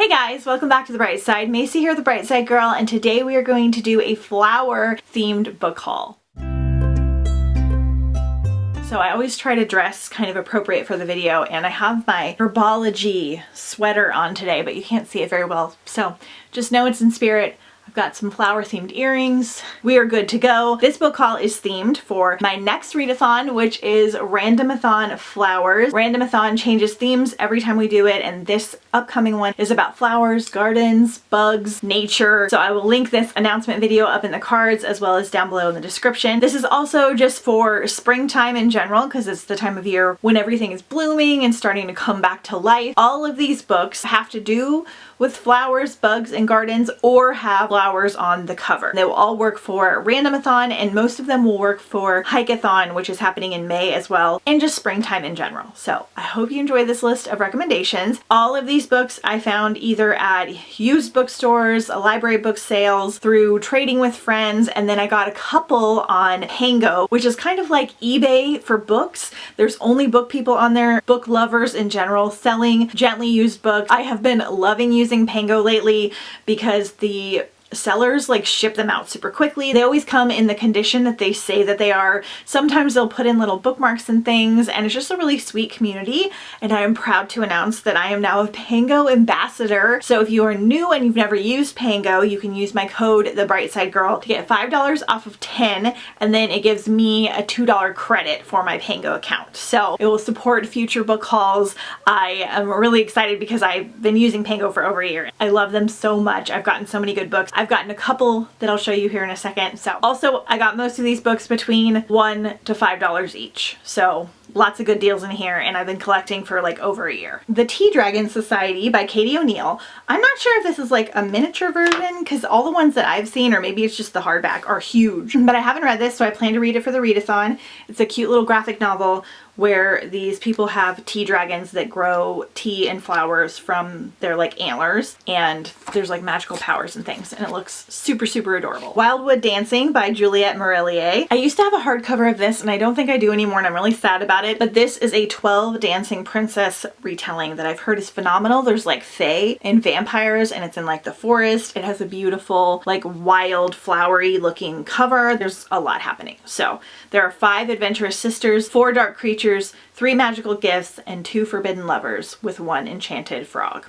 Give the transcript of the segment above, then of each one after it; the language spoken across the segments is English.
Hey guys, welcome back to The Bright Side. Macy here, The Bright Side Girl, and today we are going to do a flower themed book haul. So I always try to dress kind of appropriate for the video, and I have my herbology sweater on today, but you can't see it very well. So just know it's in spirit. I've got some flower themed earrings. We are good to go. This book haul is themed for my next readathon, which is Randomathon Flowers. Randomathon changes themes every time we do it, and this upcoming one is about flowers, gardens, bugs, nature. So I will link this announcement video up in the cards as well as down below in the description. This is also just for springtime in general because it's the time of year when everything is blooming and starting to come back to life. All of these books have to do with flowers, bugs, and gardens, or have flowers on the cover. They will all work for Randomathon, and most of them will work for Hikeathon, which is happening in May as well, and just springtime in general. So I hope you enjoy this list of recommendations. All of these books I found either at used bookstores, library book sales, through trading with friends, and then I got a couple on PANGO, which is kind of like eBay for books. There's only book people on there, book lovers in general, selling gently used books. I have been loving using PANGO lately because the sellers like ship them out super quickly. They always come in the condition that they say that they are. Sometimes they'll put in little bookmarks and things, and it's just a really sweet community, and I am proud to announce that I am now a PANGO ambassador. So if you are new and you've never used PANGO, you can use my code The Bright Side Girl to get $5 off of 10, and then it gives me a $2 credit for my PANGO account. So it will support future book hauls. I am really excited because I've been using PANGO for over a year. I love them so much. I've gotten so many good books. I've gotten a couple that I'll show you here in a second. So also I got most of these books between $1 to $5 each. So lots of good deals in here, and I've been collecting for like over a year. The Tea Dragon Society by Katie O'Neill. I'm not sure if this is like a miniature version because all the ones that I've seen, or maybe it's just the hardback, are huge. But I haven't read this, so I plan to read it for the readathon. It's a cute little graphic novel where these people have tea dragons that grow tea and flowers from their like antlers, and there's like magical powers and things, and it looks super, super adorable. Wildwood Dancing by Juliette Morellier. I used to have a hardcover of this, and I don't think I do anymore, and I'm really sad about it, but this is a 12 Dancing Princess retelling that I've heard is phenomenal. There's like fae and vampires, and it's in like the forest. It has a beautiful like wild flowery looking cover. There's a lot happening. So there are 5 adventurous sisters, 4 dark creatures, 3 magical gifts, and 2 forbidden lovers with 1 enchanted frog.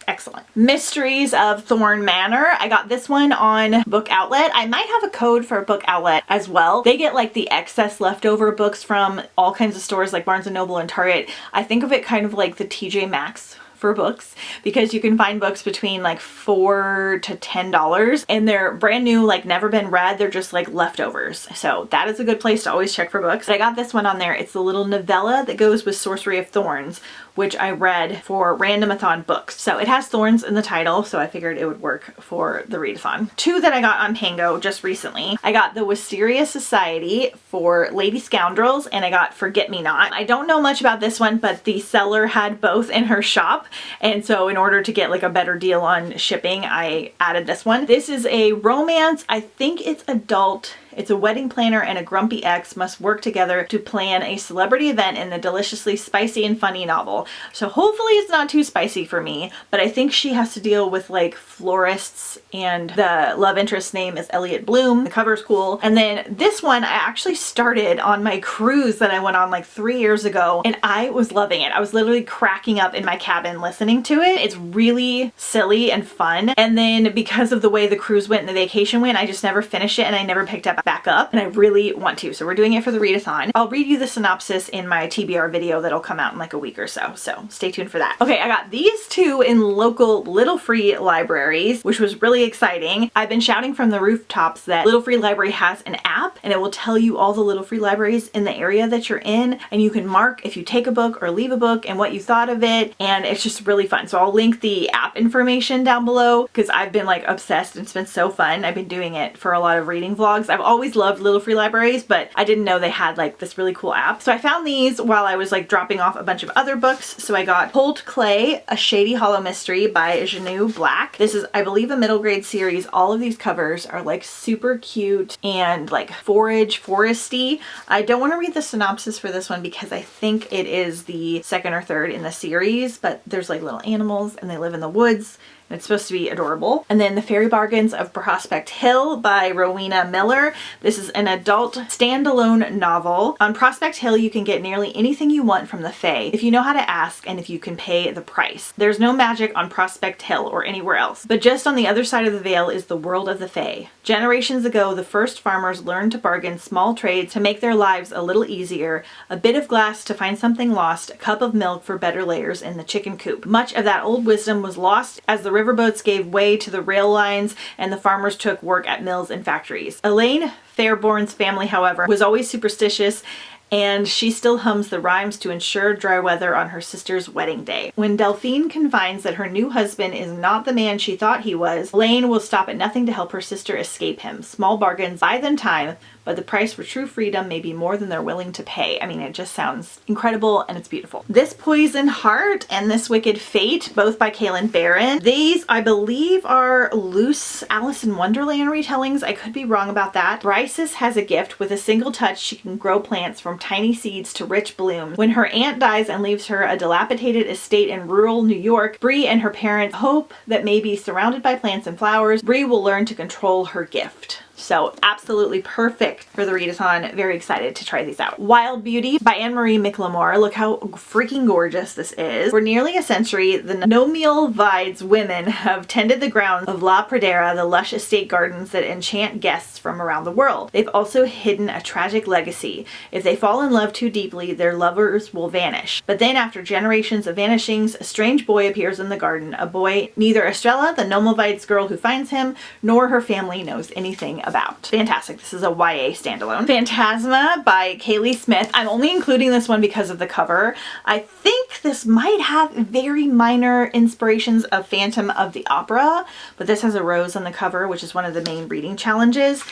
Excellent. Mysteries of Thorn Manor. I got this one on Bookoutlet. I might have a code for Bookoutlet as well. They get like the excess leftover books from all kinds of stores like Barnes & Noble and Target. I think of it kind of like the TJ Maxx for books, because you can find books between like $4 to $10, and they're brand new, like never been read. They're just like leftovers. So that is a good place to always check for books. But I got this one on there. It's the little novella that goes with Sorcery of Thorns, which I read for Randomathon books. So it has thorns in the title, so I figured it would work for the readathon. 2 that I got on PANGO just recently. I got the Wisteria Society for Lady Scoundrels, and I got Forget Me Not. I don't know much about this one, but the seller had both in her shop, and so in order to get like a better deal on shipping, I added this one. This is a romance. I think it's adult. It's a wedding planner and a grumpy ex must work together to plan a celebrity event in the deliciously spicy and funny novel. So hopefully it's not too spicy for me, but I think she has to deal with like florists, and the love interest's name is Elliot Bloom. The cover's cool. And then this one I actually started on my cruise that I went on like 3 years ago, and I was loving it. I was literally cracking up in my cabin listening to it. It's really silly and fun. And then because of the way the cruise went and the vacation went, I just never finished it, and I never picked up back up, and I really want to. So we're doing it for the readathon. I'll read you the synopsis in my TBR video that'll come out in like a week or so. So stay tuned for that. Okay, I got these 2 in local Little Free libraries, which was really exciting. I've been shouting from the rooftops that Little Free Library has an app, and it will tell you all the Little Free libraries in the area that you're in, and you can mark if you take a book or leave a book and what you thought of it, and it's just really fun. So I'll link the app information down below because I've been like obsessed, and it's been so fun. I've been doing it for a lot of reading vlogs. I've always always loved Little Free Libraries, but I didn't know they had like this really cool app. So I found these while I was like dropping off a bunch of other books. So I got Cold Clay, A Shady Hollow Mystery by Janu Black. This is, I believe, a middle grade series. All of these covers are like super cute and like foresty. I don't want to read the synopsis for this one because I think it is the second or third in the series, but there's like little animals and they live in the woods. And it's supposed to be adorable. And then The Fairy Bargains of Prospect Hill by Rowena Miller. This is an adult standalone novel. On Prospect Hill, you can get nearly anything you want from the Fae if you know how to ask and if you can pay the price. There's no magic on Prospect Hill or anywhere else, but just on the other side of the veil is the world of the Fae. Generations ago, the first farmers learned to bargain small trades to make their lives a little easier, a bit of glass to find something lost, a cup of milk for better layers in the chicken coop. Much of that old wisdom was lost as the riverboats gave way to the rail lines and the farmers took work at mills and factories. Elaine Fairborn's family, however, was always superstitious, and she still hums the rhymes to ensure dry weather on her sister's wedding day. When Delphine confides that her new husband is not the man she thought he was, Elaine will stop at nothing to help her sister escape him. Small bargains buy them time, but the price for true freedom may be more than they're willing to pay. I mean, it just sounds incredible and it's beautiful. This Poison Heart and This Wicked Fate, both by Kaylin Barron. These, I believe, are loose Alice in Wonderland retellings. I could be wrong about that. Bryces has a gift. With a single touch, she can grow plants from tiny seeds to rich blooms. When her aunt dies and leaves her a dilapidated estate in rural New York, Bree and her parents hope that maybe surrounded by plants and flowers, Bree will learn to control her gift. So absolutely perfect for the readathon. Very excited to try these out. Wild Beauty by Anne-Marie McLemore. Look how freaking gorgeous this is. For nearly a century, the Nomiel Vides women have tended the grounds of La Pradera, the lush estate gardens that enchant guests from around the world. They've also hidden a tragic legacy. If they fall in love too deeply, their lovers will vanish. But then after generations of vanishings, a strange boy appears in the garden. A boy neither Estrella, the Nomiel Vides girl who finds him, nor her family knows anything about. Fantastic. This is a YA standalone. Phantasma by Kaylee Smith. I'm only including this one because of the cover. I think this might have very minor inspirations of Phantom of the Opera, but this has a rose on the cover, which is one of the main reading challenges.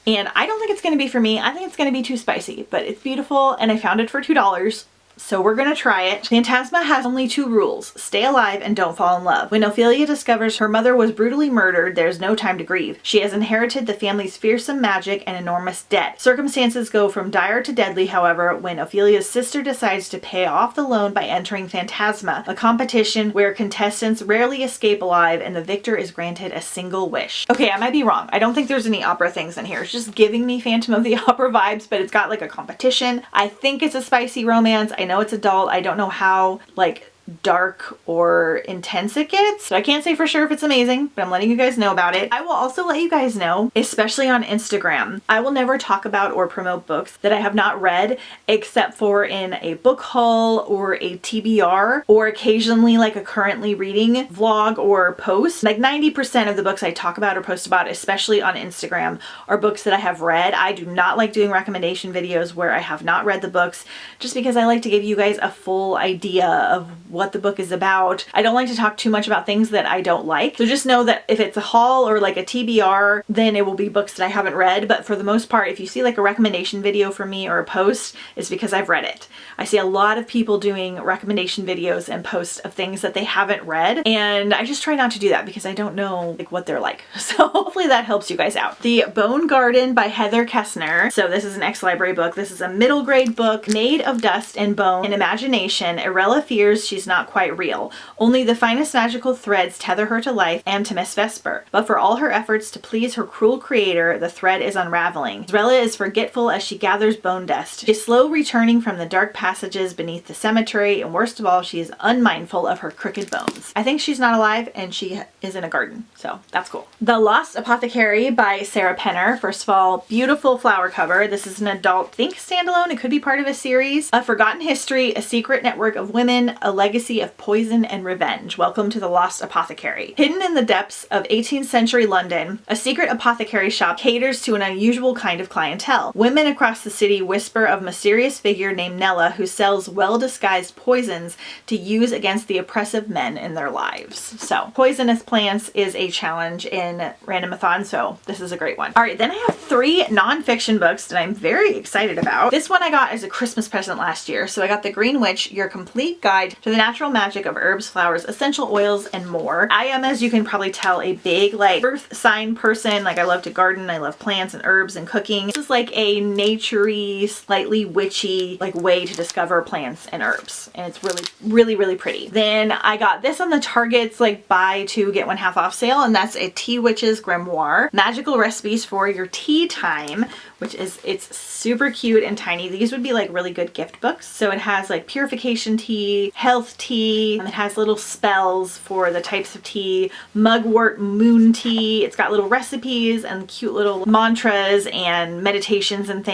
And I don't think it's going to be for me. I think it's going to be too spicy, but it's beautiful and I found it for $2. So we're gonna try it. Phantasma has only 2 rules. Stay alive and don't fall in love. When Ophelia discovers her mother was brutally murdered, there's no time to grieve. She has inherited the family's fearsome magic and enormous debt. Circumstances go from dire to deadly, however, when Ophelia's sister decides to pay off the loan by entering Phantasma, a competition where contestants rarely escape alive and the victor is granted a single wish. Okay, I might be wrong. I don't think there's any opera things in here. It's just giving me Phantom of the Opera vibes, but it's got like a competition. I think it's a spicy romance. I know it's adult. I don't know how like dark or intense it gets, so I can't say for sure if it's amazing, but I'm letting you guys know about it. I will also let you guys know, especially on Instagram, I will never talk about or promote books that I have not read except for in a book haul or a TBR or occasionally like a currently reading vlog or post. Like 90% of the books I talk about or post about, especially on Instagram, are books that I have read. I do not like doing recommendation videos where I have not read the books, just because I like to give you guys a full idea of what the book is about. I don't like to talk too much about things that I don't like. So just know that if it's a haul or like a TBR, then it will be books that I haven't read. But for the most part, if you see like a recommendation video from me or a post, it's because I've read it. I see a lot of people doing recommendation videos and posts of things that they haven't read. And I just try not to do that because I don't know like what they're like. So hopefully that helps you guys out. The Bone Garden by Heather Kessner. So this is an ex-library book. This is a middle grade book made of dust and bone and imagination. Irella fears she's not quite real. Only the finest magical threads tether her to life and to Miss Vesper. But for all her efforts to please her cruel creator, the thread is unraveling. Irella is forgetful as she gathers bone dust. She's slow returning from the dark passages beneath the cemetery, and worst of all, she is unmindful of her crooked bones. I think she's not alive and she is in a garden, so that's cool. The Lost Apothecary by Sarah Penner. First of all, beautiful flower cover. This is an adult, think standalone. It could be part of a series. A Forgotten History, a secret network of women, a legacy legacy of poison and revenge. Welcome to the Lost Apothecary. Hidden in the depths of 18th century London, a secret apothecary shop caters to an unusual kind of clientele. Women across the city whisper of a mysterious figure named Nella who sells well-disguised poisons to use against the oppressive men in their lives. So, poisonous plants is a challenge in Randomathon, so this is a great one. All right, then I have 3 nonfiction books that I'm very excited about. This one I got as a Christmas present last year. So I got The Green Witch, Your Complete Guide to the Natural Magic of Herbs, Flowers, Essential Oils, and More. I am, as you can probably tell, a big like earth sign person. Like I love to garden, I love plants and herbs and cooking. This is like a naturey, slightly witchy like way to discover plants and herbs. And it's really pretty. Then I got this on the Target's like buy 2 get 1 half off sale, and that's a Tea Witch's Grimoire. Magical recipes for your tea time, which is, it's super cute and tiny. These would be like really good gift books. So it has like purification tea, health tea, and it has little spells for the types of tea, mugwort moon tea. It's got little recipes and cute little mantras and meditations and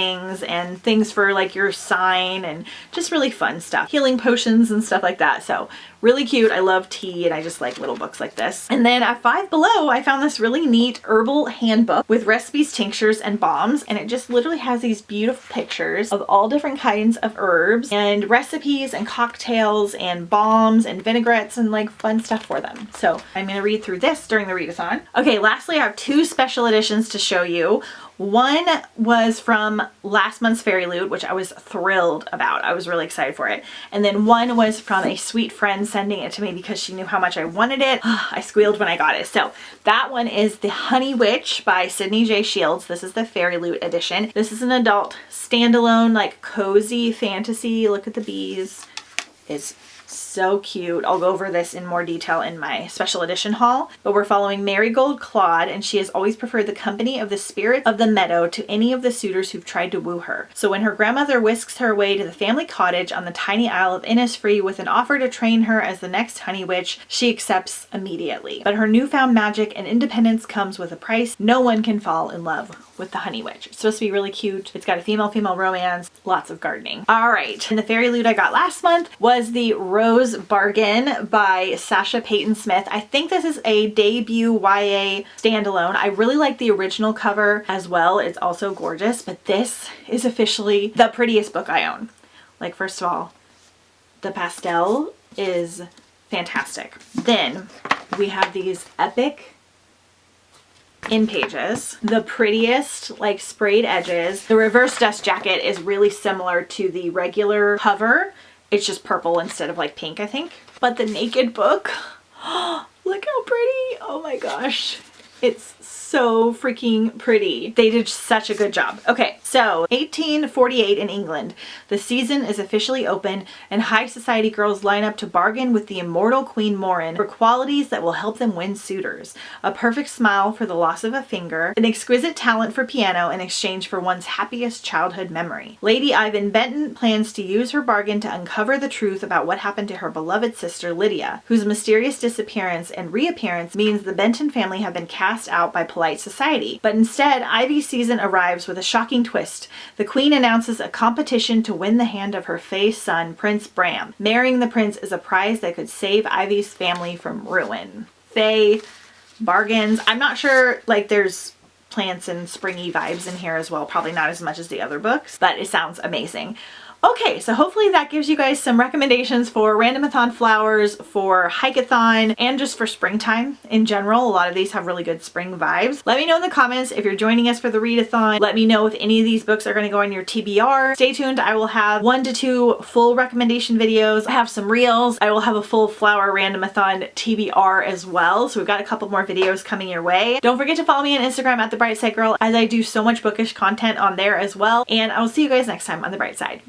things for like your sign, and just really fun stuff. Healing potions and stuff like that. So really cute. I love tea and I just like little books like this. And then at Five Below, I found this really neat herbal handbook with recipes, tinctures, and balms. And it just literally has these beautiful pictures of all different kinds of herbs and recipes and cocktails and balms and vinaigrettes and like fun stuff for them. So I'm going to read through this during the readathon. Okay, lastly, I have 2 special editions to show you. One was from last month's Fairy Loot, which I was thrilled about. I was really excited for it. And then one was from a sweet friend sending it to me because she knew how much I wanted it. I squealed when I got it. So that one is The Honey Witch by Sydney J. Shields. This is the Fairy Loot edition. This is an adult standalone, like cozy fantasy. Look at the bees. It's so cute. I'll go over this in more detail in my special edition haul, but we're following Marigold Claude, and she has always preferred the company of the spirits of the meadow to any of the suitors who've tried to woo her. So when her grandmother whisks her away to the family cottage on the tiny Isle of Innisfree with an offer to train her as the next Honey Witch, she accepts immediately. But her newfound magic and independence comes with a price. No one can fall in love with the Honey Witch. It's supposed to be really cute. It's got a female-female romance, lots of gardening. All right, and the Fairy Loot I got last month was the Rose Bargain by Sasha Payton Smith. I think this is a debut YA standalone. I really like the original cover as well. It's also gorgeous, but this is officially the prettiest book I own. Like, first of all, the pastel is fantastic. Then we have these epic in pages, the prettiest like sprayed edges. The reverse dust jacket is really similar to the regular cover. It's just purple instead of like pink, I think. But the naked book, look how pretty. Oh my gosh. It's so freaking pretty. They did such a good job. Okay, so 1848 in England. The season is officially open and high society girls line up to bargain with the immortal Queen Morin for qualities that will help them win suitors. A perfect smile for the loss of a finger, an exquisite talent for piano in exchange for one's happiest childhood memory. Lady Ivan Benton plans to use her bargain to uncover the truth about what happened to her beloved sister Lydia, whose mysterious disappearance and reappearance means the Benton family have been cast out by polite society. But instead, Ivy's season arrives with a shocking twist. The queen announces a competition to win the hand of her Fae son, Prince Bram. Marrying the prince is a prize that could save Ivy's family from ruin. Fae bargains. I'm not sure, like, there's plants and springy vibes in here as well. Probably not as much as the other books, but it sounds amazing. Okay, so hopefully that gives you guys some recommendations for Randomathon flowers, for Hike-a-thon, and just for springtime in general. A lot of these have really good spring vibes. Let me know in the comments if you're joining us for the readathon. Let me know if any of these books are going to go on your TBR. Stay tuned. I will have 1 to 2 full recommendation videos. I have some reels. I will have a full flower Randomathon TBR as well. So we've got a couple more videos coming your way. Don't forget to follow me on Instagram at The Bright Side Girl, as I do so much bookish content on there as well. And I will see you guys next time on The Bright Side.